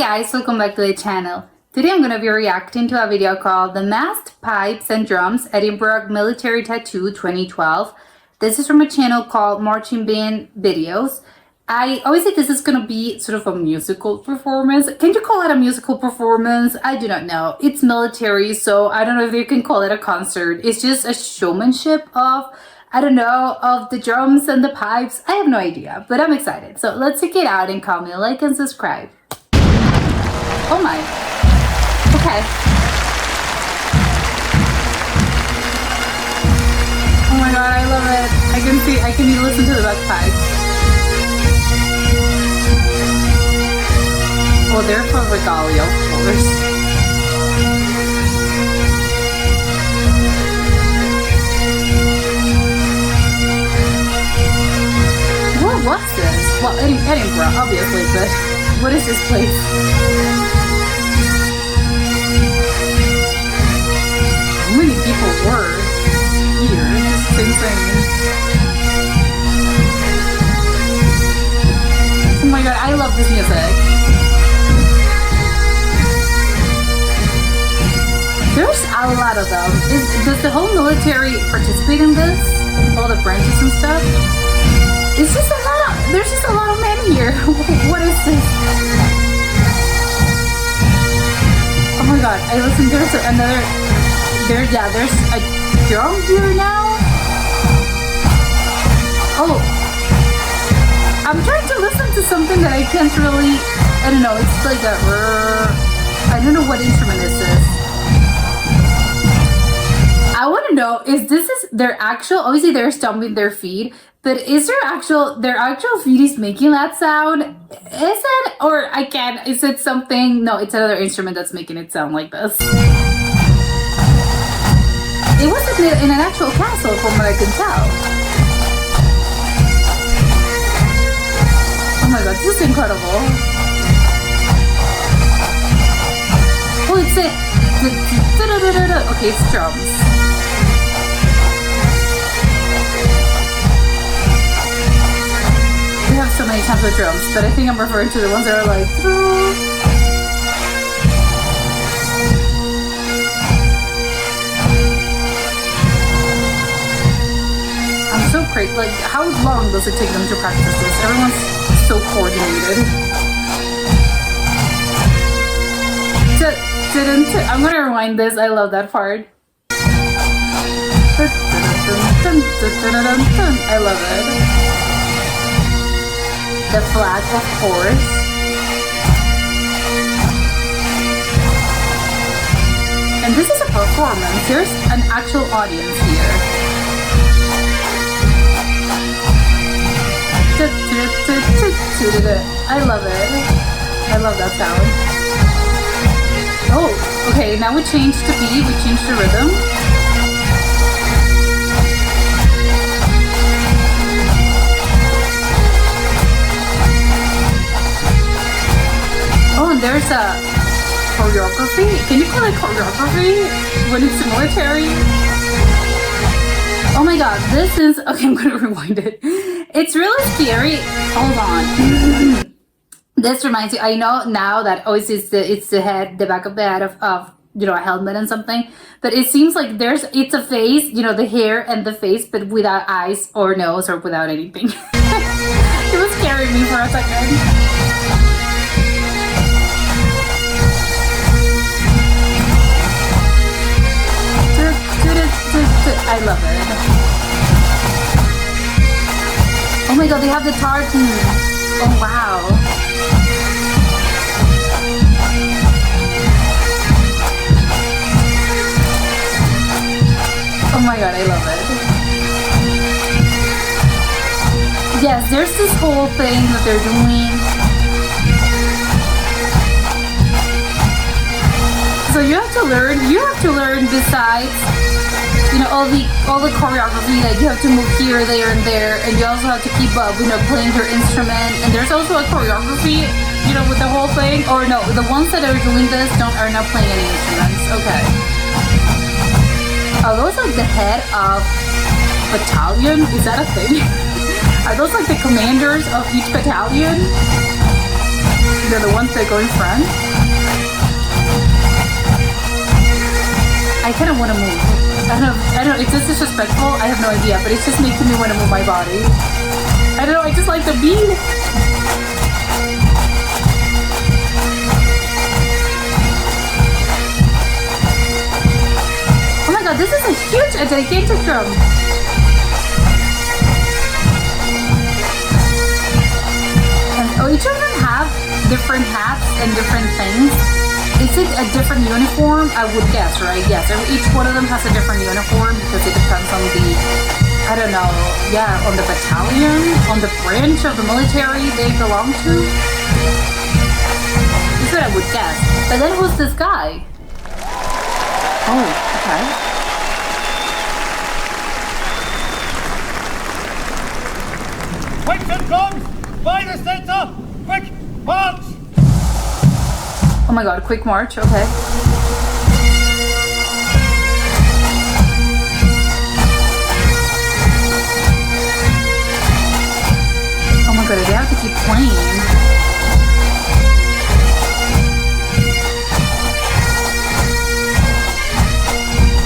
guys, welcome back to the channel. Today I'm going to be reacting to a video called The Masked Pipes and Drums Edinburgh Military Tattoo 2012. This is from a channel called Marching Band Videos. I always think this is going to be sort of a musical performance. Can you call it a musical performance? I do not know. It's military, so I don't know if you can call it a concert. It's just a showmanship of, I don't know, of the drums and the pipes. I have no idea, but I'm excited. So let's check it out and comment, like, and subscribe. Oh my. Okay. Oh my god, I love it. I can even listen to the bagpipes. Oh, they're for regalia, of course. What's this? Well, Edinburgh, obviously, but what is this place? How many people were here? It's insane. Oh my god, I love this music. There's a lot of them. Does the whole military participate in this? All the branches and stuff? It's just a lot of, there's just a lot of men here. What is this? Oh my god, I listen, there's another, there's a drum here now. Oh, I'm trying to listen to something that I can't really, I don't know, it's like a, I don't know what instrument is this. I want to know, is their actual, obviously they're stomping their feet, but is their actual feet is making that sound? Is it, or is it something, no, it's another instrument that's making it sound like this. It wasn't in an actual castle from what I can tell. Oh my god, this is incredible. Oh, it's it. Okay, it's drums. We have so many types of drums, but I think I'm referring to the ones that are like, I'm so crazy. Like, how long does it take them to practice this? Everyone's so coordinated. I'm gonna rewind this. I love that part. I love it. The flag, of course. And this is a performance. There's an actual audience here. I love it. I love that sound. Oh, okay, now we changed the beat, we changed the rhythm. Oh, and there's a choreography. Can you call it choreography when it's military? Oh my god, this is, okay, I'm gonna rewind it. It's really scary. Hold on. This reminds me, I know now that it's the head, the back of the head of you know, a helmet and something, but it seems like it's a face, you know, the hair and the face, but without eyes or nose or without anything. It was scaring me for a second. I love it. Oh my god, they have the tartan. Oh wow. Oh my god, I love it. Yes, there's this whole thing that they're doing. So you have to learn besides, you know, all the choreography, like you have to move here, there, and there, and you also have to keep up, you know, playing your instrument. And there's also a choreography, you know, with the whole thing. Or no, the ones that are doing this are not playing any instruments. Okay. Are those like the head of battalion? Is that a thing? Are those like the commanders of each battalion? They're the ones that go in front. I kind of want to move. I don't know, is this disrespectful? I have no idea, but it's just making me want to move my body. I don't know, I just like the beat. Oh my god, this is a gigantic drum. And each of them have different hats and different things. Is it a different uniform? I would guess, right? Yes, each one of them has a different uniform because it depends on the, I don't know, yeah, on the battalion, on the branch of the military they belong to. That's what I would guess. But then who's this guy? Oh, okay. Quick and drums! By the center! Quick, march! Oh my god, quick march, okay. Oh my god, they have to keep playing.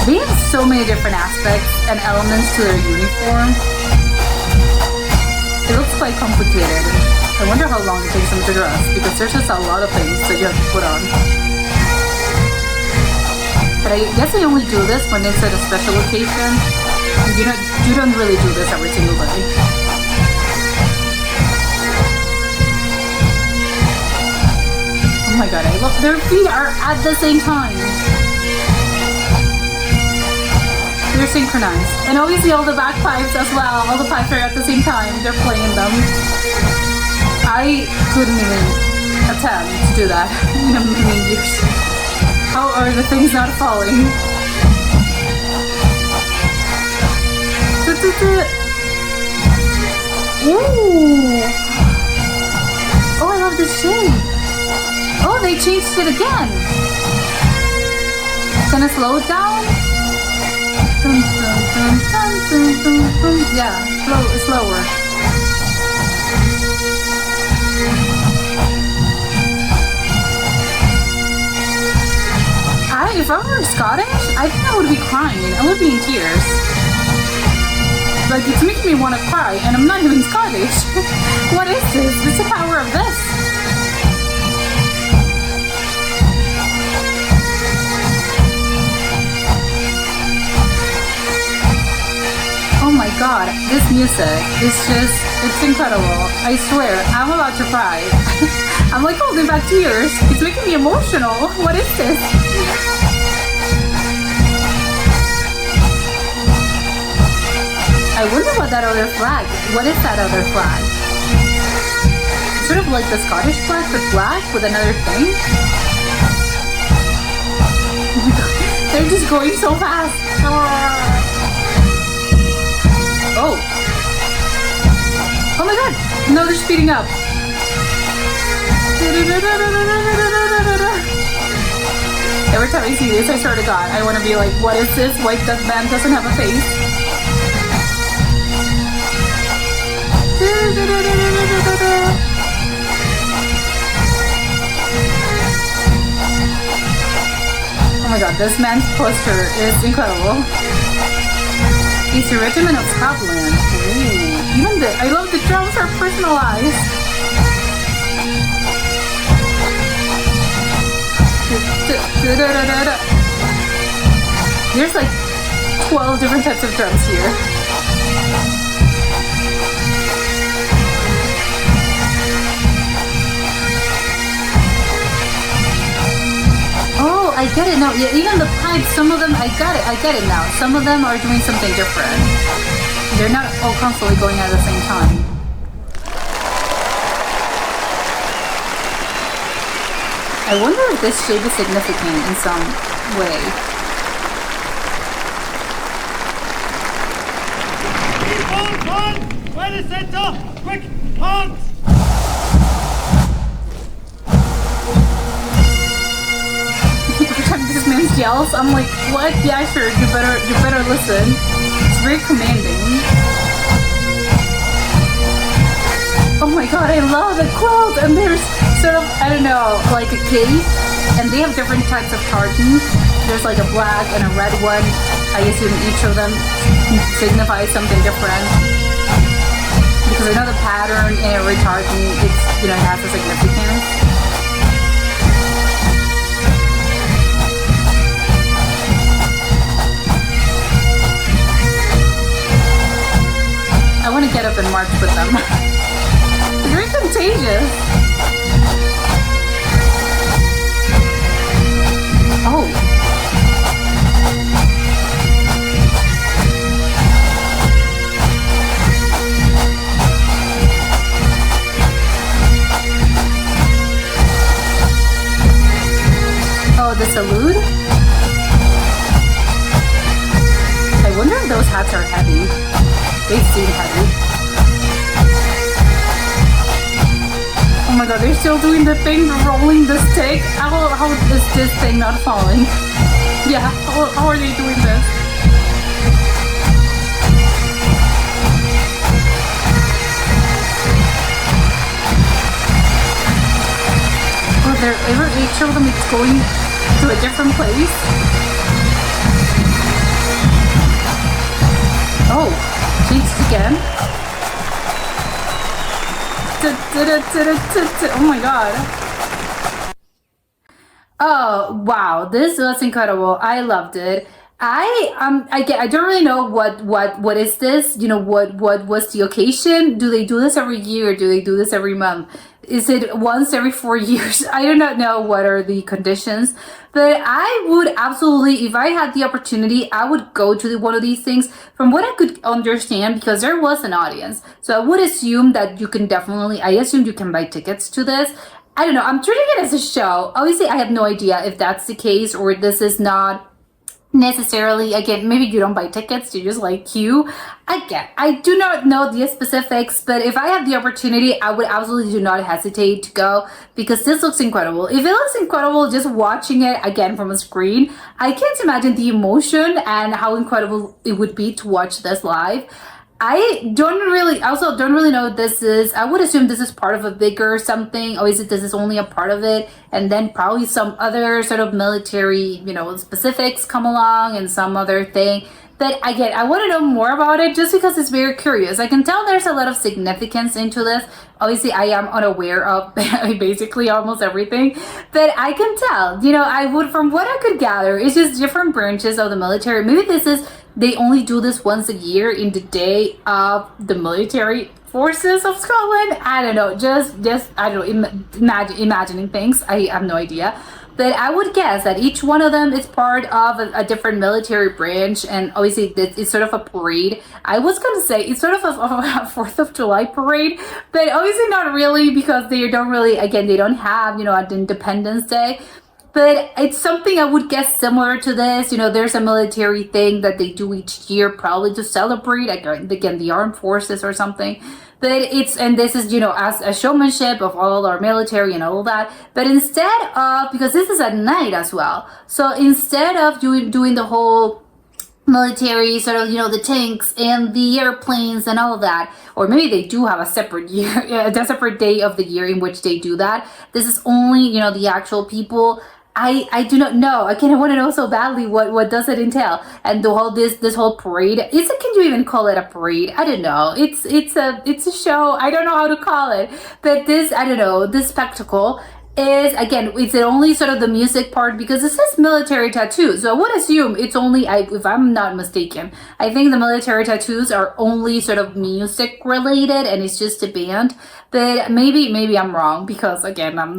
They have so many different aspects and elements to their uniform. It looks quite complicated. I wonder how long it takes them to dress, because there's just a lot of things that you have to put on. But I guess they only do this when it's at a special occasion. You don't really do this every single day. Oh my god, I love their feet are at the same time. They're synchronized. And obviously all the bagpipes as well. All the pipes are at the same time. They're playing them. I couldn't even attempt to do that in a million years. How are the things not falling? Ooh! Oh, I love this shape. Oh, they changed it again. Gonna slow it down? Dun, dun, dun, dun, dun, dun, dun. Yeah, slower. If I were Scottish, I think I would be crying. I would be in tears. Like, it's making me want to cry, and I'm not even Scottish. What is this? What's the power of this? Oh my god, this music is just, it's incredible. I swear, I'm about to cry. I'm like holding back tears. It's making me emotional. What is this? I wonder what that other flag, what is that other flag? Sort of like the Scottish flag, but black with another thing? Oh my god, they're just going so fast. Oh. Oh my god, no, they're speeding up. Every time I see this, I swear to god, I want to be like, what is this? White Death Band doesn't have a face. Oh my god, this man's poster is incredible. He's a regiment of Scotland. Ooh. Even I love the drums are personalized. There's like 12 different types of drums here. Oh, I get it now. Yeah, even the pipes, some of them, I get it now. Some of them are doing something different. They're not all constantly going at the same time. I wonder if this shape is significant in some way. Keep on! By the center! Quick! Hunt! Every time this man yells, I'm like, what? Yeah, sure, you better listen. It's very commanding. Oh my god, I love the quilt! And there's sort of, I don't know, like a cake, and they have different types of tartans. There's like a black and a red one. I assume each of them signifies something different. Because I know the pattern in every tartan, it's, you know, it has a significance. I want to get up and march with them. Very contagious. Oh. Oh, the salute? I wonder if those hats are heavy. They seem heavy. Oh my god, they're still doing the thing, rolling the stick. How is this thing not falling? Yeah, how are they doing this? Oh, each of them is going to a different place. Oh, changed again. Oh my god. Oh wow, this was incredible. I loved it. I don't really know what is this, you know, what was the occasion. Do they do this every year? Do they do this every month? Is it once every 4 years? I do not know what are the conditions, but I would absolutely, if I had the opportunity, I would go to one of these things. From what I could understand, because there was an audience, so I would assume that you can definitely, I assumed you can buy tickets to this. I don't know, I'm treating it as a show. Obviously, I have no idea if that's the case or this is not necessarily, again, maybe you don't buy tickets, you just like queue. I do not know the specifics, but if I had the opportunity, I would absolutely do not hesitate to go, because this looks incredible. If it looks incredible just watching it again from a screen, I can't imagine the emotion and how incredible it would be to watch this live. I don't really know what this is. I would assume this is part of a bigger something, or is it this is only a part of it, and then probably some other sort of military, you know, specifics come along and some other thing. But again, I want to know more about it just because it's very curious. I can tell there's a lot of significance into this. Obviously, I am unaware of basically almost everything, but I can tell, you know, I would, from what I could gather, it's just different branches of the military. Maybe this is, they only do this once a year in the day of the military forces of Scotland. I don't know, just I don't know, imagining things. I have no idea. But I would guess that each one of them is part of a different military branch, and obviously it's sort of a parade. I was going to say it's sort of a 4th of July parade, but obviously not really, because they don't really, again, they don't have, you know, an Independence Day. But it's something I would guess similar to this. You know, there's a military thing that they do each year, probably to celebrate, again, the armed forces or something. But it's, and this is, you know, as a showmanship of all our military and all that. But instead of, because this is at night as well, so instead of doing the whole military sort of, you know, the tanks and the airplanes and all of that, or maybe they do have a separate year, a separate day of the year in which they do that. This is only, you know, the actual people. I do not know. Again, I want to know so badly what does it entail, and the whole this whole parade. Can you even call it a parade? I don't know. It's a show. I don't know how to call it, but this, I don't know, this spectacle is, again, it's only sort of the music part, because it says military tattoos. So I would assume it's only, if I'm not mistaken, I think the military tattoos are only sort of music related, and it's just a band. But maybe I'm wrong, because again, I'm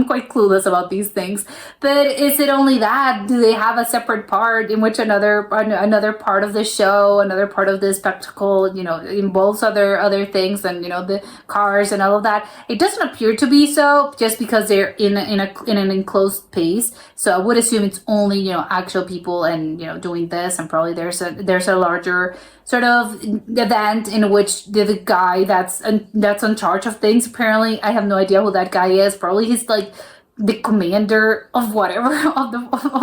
quite clueless about these things. But is it only that? Do they have a separate part in which another part of the show, another part of the spectacle, you know, involves other things, and, you know, the cars and all of that? It doesn't appear to be so, just because they're in an enclosed space. So I would assume it's only, you know, actual people, and, you know, doing this, and probably there's a larger sort of event in which the guy that's in charge of things, apparently, I have no idea who that guy is. Probably he's like the commander of whatever of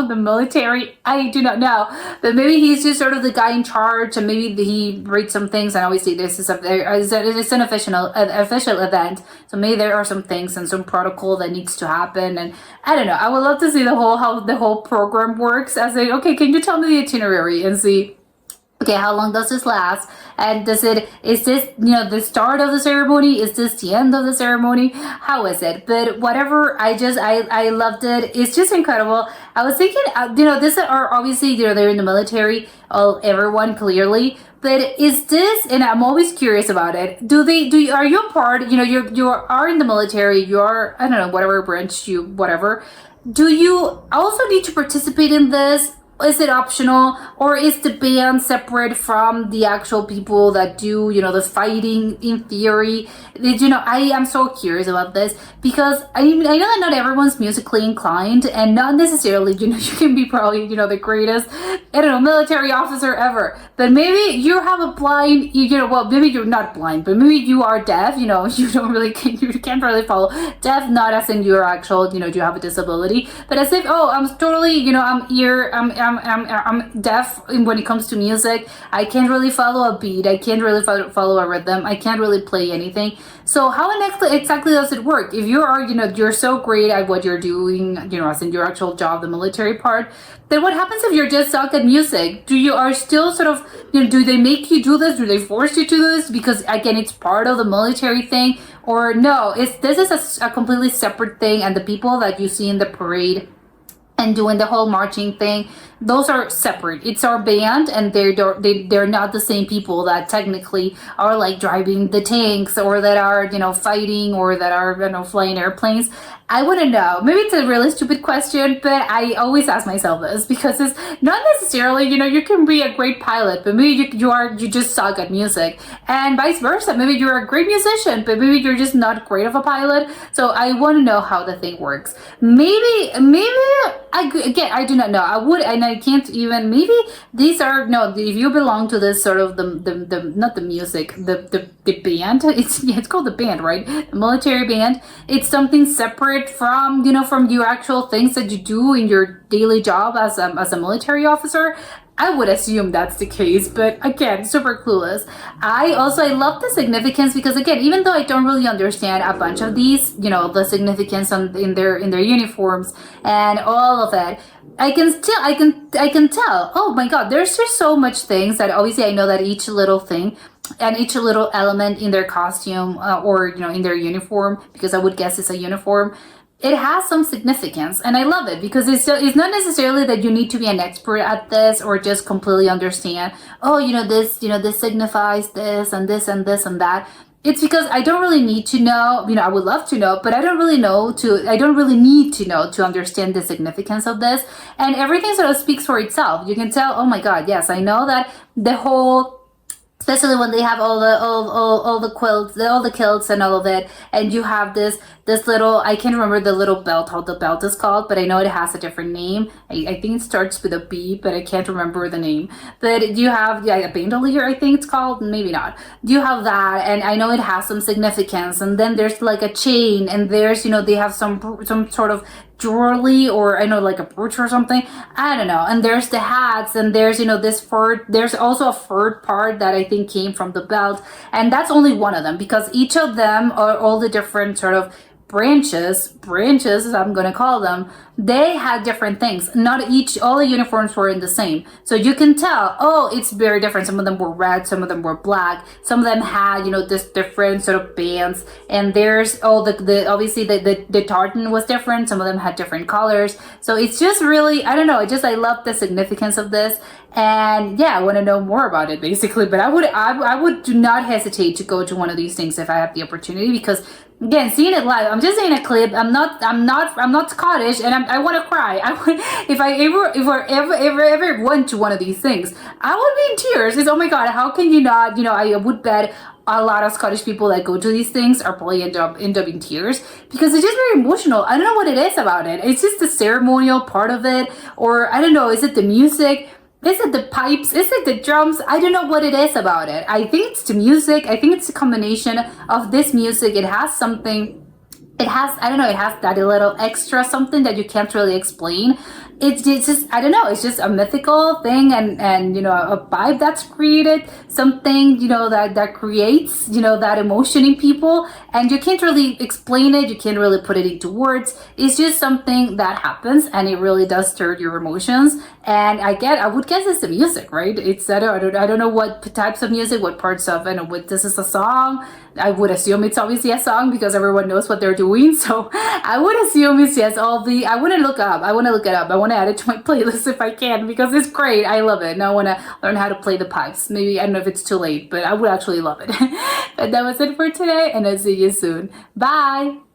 the military. I do not know, but maybe he's just sort of the guy in charge, and maybe he reads some things. And obviously, this is it's an official event, so maybe there are some things and some protocol that needs to happen. And I don't know. I would love to see how the whole program works. As okay, can you tell me the itinerary and see? Okay, how long does this last? And is this, the start of the ceremony? Is this the end of the ceremony? How is it? But whatever, I loved it. It's just incredible. I was thinking, this are obviously, they're in the military, everyone clearly. But is this, and I'm always curious about it, are you a part, you are in the military, you're, I don't know, whatever branch whatever. Do you also need to participate in this? Is it optional, or is the band separate from the actual people that do, the fighting in theory? I am so curious about this, because I know that not everyone's musically inclined, and not necessarily, you can be probably, the greatest, military officer ever. But maybe you have a blind, maybe you're not blind, but maybe you are deaf, you don't really, you can't really follow. Deaf, not as in your actual, do you have a disability, but as if, I'm totally, I'm deaf when it comes to music. I can't really follow a beat. I can't really follow a rhythm. I can't really play anything. So how exactly does it work? If you are, you're so great at what you're doing, as in your actual job, the military part, then what happens if you're just stuck at music? Are still sort of, do they make you do this? Do they force you to do this? Because again, it's part of the military thing, or no, this is a completely separate thing, and the people that you see in the parade and doing the whole marching thing, those are separate. It's our band, and they're not the same people that technically are like driving the tanks, or that are fighting, or that are flying airplanes. I wouldn't know. Maybe it's a really stupid question, but I always ask myself this, because it's not necessarily, you can be a great pilot, but maybe you just suck at music, and vice versa. Maybe you're a great musician, but maybe you're just not great of a pilot. So I want to know how the thing works. Maybe I do not know. I can't even. Maybe these are if you belong to this sort of the not the music, the band. It's called the band, right? The military band. It's something separate from from your actual things that you do in your daily job as a military officer. I would assume that's the case, but again, super clueless. I love the significance, because again, even though I don't really understand a bunch of these, the significance in their uniforms and all of it, I can tell. Oh my God, there's just so much things that obviously I know that each little thing and each little element in their costume, or in their uniform, because I would guess it's a uniform, it has some significance, and I love it, because it's not necessarily that you need to be an expert at this, or just completely understand, this signifies this and this and this and that. It's because I don't really need to know, I would love to know, but I don't really need to know to understand the significance of this. And everything sort of speaks for itself. You can tell, oh my God, yes, I know that the whole, especially when they have all the quilts, all the kilts and all of it, and you have this little, I can't remember the little belt, how the belt is called, but I know it has a different name. I think it starts with a B, but I can't remember the name. But you have a bandolier, I think it's called, maybe not. You have that, and I know it has some significance. And then there's like a chain, and there's they have some sort of jewelry, or I know like a brooch or something, I don't know. And there's the hats, and there's this fur, there's also a fur part that I think came from the belt, and that's only one of them, because each of them are all the different sort of branches as I'm gonna call them, they had different things. Not all the uniforms were in the same, so you can tell, it's very different. Some of them were red, some of them were black, some of them had this different sort of bands, and there's obviously the tartan was different. Some of them had different colors, so it's just really, I don't know, I love the significance of this. And yeah, I want to know more about it, basically. But I would do not hesitate to go to one of these things if I have the opportunity, because again, seeing it live, I'm just seeing a clip. I'm not Scottish, and I want to cry. If I ever went to one of these things, I would be in tears. It's, oh my God, how can you not? I would bet a lot of Scottish people that go to these things are probably end up in tears, because it's just very emotional. I don't know what it is about it. It's just the ceremonial part of it, or I don't know. Is it the music? Is it the pipes? Is it the drums? I don't know what it is about it. I think it's the music. I think it's a combination of this music. It has something it has, I don't know, it has that little extra something that you can't really explain. It's just, I don't know, it's just a mythical thing, and you know, a vibe that's created, something, you know, that creates, you know, that emotion in people, and you can't really explain it, you can't really put it into words. It's just something that happens, and it really does stir your emotions. And I would guess it's the music, right? It's, I don't know what types of music, what parts of, I know what, this is a song. I would assume it's obviously a song because everyone knows what they're doing. So I would assume it's, yes, all the, I want to look up. I want to look it up. I want to add it to my playlist if I can, because it's great. I love it. And I want to learn how to play the pipes. Maybe, I don't know if it's too late, but I would actually love it. But that was it for today, and I'll see you soon. Bye.